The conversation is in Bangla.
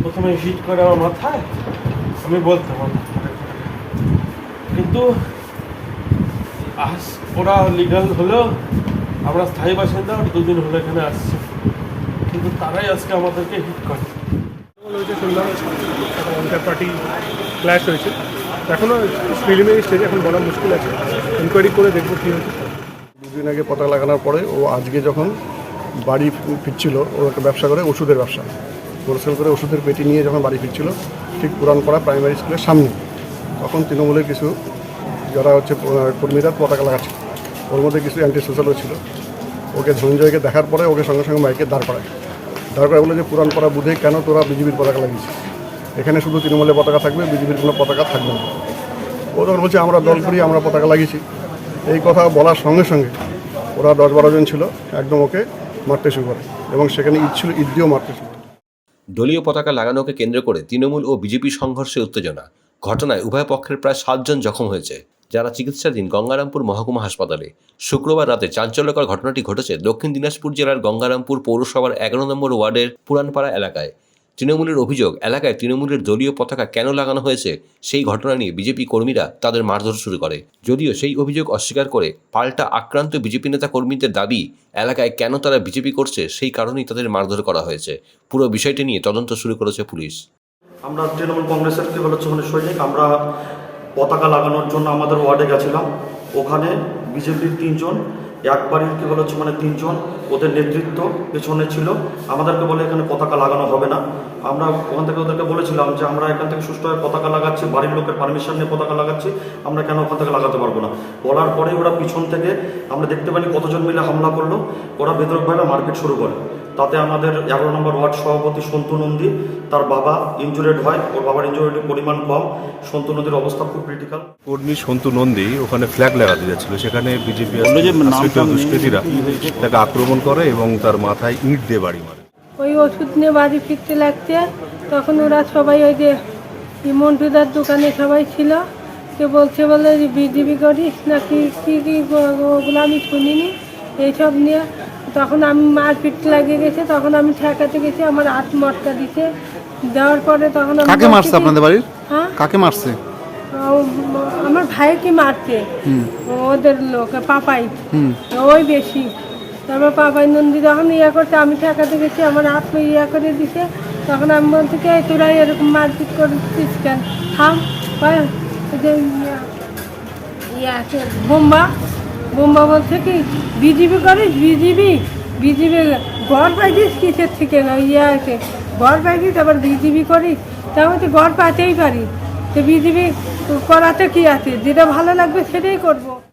প্রথমে হিট করে আমার মাথায়, আমি বলতাম কিন্তু আজ ওরা লিগাল হলেও আমরা স্থায়ী বাসিন্দা, আর 2 দিন হলো এখানে আসছি, কিন্তু তারাই আজকে আমাদেরকে হিট করে। শুনলাম ইন্টার পার্টি ক্ল্যাশ হয়েছে, এখনও প্রিলিমিনারি স্টেজে, এখন বলা মুশকিল আছে, ইনকোয়ারি করে দেখবো কী হয়েছে। 2 দিন আগে পতাকা লাগানোর পরে ও আজকে যখন বাড়ি ফিরছিল, ও একটা ব্যবসা করে, ওষুধের ব্যবসা, হোলসেল করে ওষুধের পেটি নিয়ে যখন বাড়ি ফিরছিল ঠিক পুরানপাড়া প্রাইমারি স্কুলের সামনে, তখন তৃণমূলের কিছু যারা হচ্ছে কর্মীরা পতাকা লাগাচ্ছে, ওর মধ্যে কিছু অ্যান্টি সোশ্যালও ছিল। ওকে ধনঞ্জয়কে দেখার পরে ওকে সঙ্গে সঙ্গে মাইকে দাঁড় করায় বলে যে পুরানপাড়া বুধে কেন তোরা বিজেপির পতাকা লাগিয়েছিস, এখানে শুধু তৃণমূলের পতাকা থাকবে, বিজেপির কোনো পতাকা থাকবে না। ও তখন বলছে আমরা দল করি, আমরা পতাকা লাগিয়েছি। এই কথা বলার সঙ্গে সঙ্গে ওরা 10-12 জন ছিল, একদম ওকে মারতে শুরু করে, এবং সেখানে ইট দিয়েও মারতে শুরু করে। দলীয় পতাকা লাগানোকে কেন্দ্র করে তৃণমূল ও বিজেপি সংঘর্ষে উত্তেজনা। ঘটনায় উভয় পক্ষের প্রায় 7 জন জখম হয়েছে, যারা চিকিৎসাধীন গঙ্গারামপুর মহকুমা হাসপাতালে। শুক্রবার রাতে চাঞ্চল্যকর ঘটনাটি ঘটেছে দক্ষিণ দিনাজপুর জেলার গঙ্গারামপুর পৌরসভার 11 নম্বর ওয়ার্ডের পুরানপাড়া এলাকায়। তৃণমূলের অভিযোগ, এলাকায় তৃণমূলের দলীয় পতাকা কেন লাগানো হয়েছে সেই ঘটনা নিয়ে বিজেপি কর্মীরা তাদের মারধর শুরু করে। যদিও সেই অভিযোগ অস্বীকার করে পাল্টা আক্রান্ত বিজেপি নেতা কর্মীদের দাবি, এলাকায় কেন তারা বিজেপি করছে সেই কারণেই তাদের মারধর করা হয়েছে। পুরো বিষয়টি নিয়ে তদন্ত শুরু করেছে পুলিশ। আমরা তৃণমূল কংগ্রেসের কি বলেছে সৈনিক, আমরা পতাকা লাগানোর জন্য আমাদের ওয়ার্ডে গেছিলাম। ওখানে বিজেপির 3 জন, এক বাড়ির কি বলেছে 3 জন, ওদের নেতৃত্ব পেছনে ছিল। আমাদেরকে বলে এখানে পতাকা লাগানো হবে না। আমরা ওখান থেকে ওদেরকে বলেছিলাম যে আমরা এখান থেকে সুষ্ঠুভাবে পতাকা লাগাচ্ছি, বাড়ির লোকের পারমিশন নিয়ে পতাকা লাগাচ্ছি, আমরা কেন ওখান থেকে লাগাতে পারবো না। বলার পরে ওরা পিছন থেকে আমরা দেখতে পাইনি কতজন মিলে হামলা করলো। ওরা বেদরকভাবে মারপিট শুরু করে। তাতে আমাদের 11 নম্বর ওয়ার্ড সভাপতি সন্তু নন্দী, তার বাবা ইনজুরেড হয়। ওর বাবার ইনজুরির পরিমাণ কম, সন্তু নন্দীর অবস্থা খুব ক্রিটিক্যাল। কর্মী সন্তু নন্দী ওখানে ফ্ল্যাগ লাগাতে যাচ্ছিল, সেখানে বিজেপি দুষ্কৃতীরা তাকে আক্রমণ করে এবং তার মাথায় ইঁট দিয়ে বাড়ি মারে। ওই ওষুধ নিয়ে বাড়ি ফিরতে লাগছে, তখন ওরা সবাই ওই যে মন্টুদার দোকানে সবাই ছিল, কে বলছে বলে বিজেপি করিস নাকি কী কী, ওগুলো আমি শুনিনি এইসব নিয়ে। তখন আমি মারপিট লাগিয়ে গেছে, তখন আমি ঠেকাতে গেছি, আমার হাত মটকা দিছে। দেওয়ার পরে তখন কাকে মারছে আপনাদের বাড়ির? হ্যাঁ, কাকে মারছে? আমার ভাইকে মারছে, ওদের লোক পাপাই, ওই বেশি। তারপর পাপাই নন্দী যখন করছে, আমি ঠেকাতে গেছি, আমার হাত করে দিছে। তখন আমি বলছি কি তোরা এরকম মারপিট করছিস কেন, থাম। যে বোম্বা বলছে কি বিজেপি করিস, বিজেপি গড় পাইছিস কিসের থেকে, গড় পাইছিস আবার বিজেপি করিস। তা আমি তো গড় পাতেই পারি, তো বিজেপি করাতে কি আছে, যেটা ভালো লাগবে সেটাই করবো।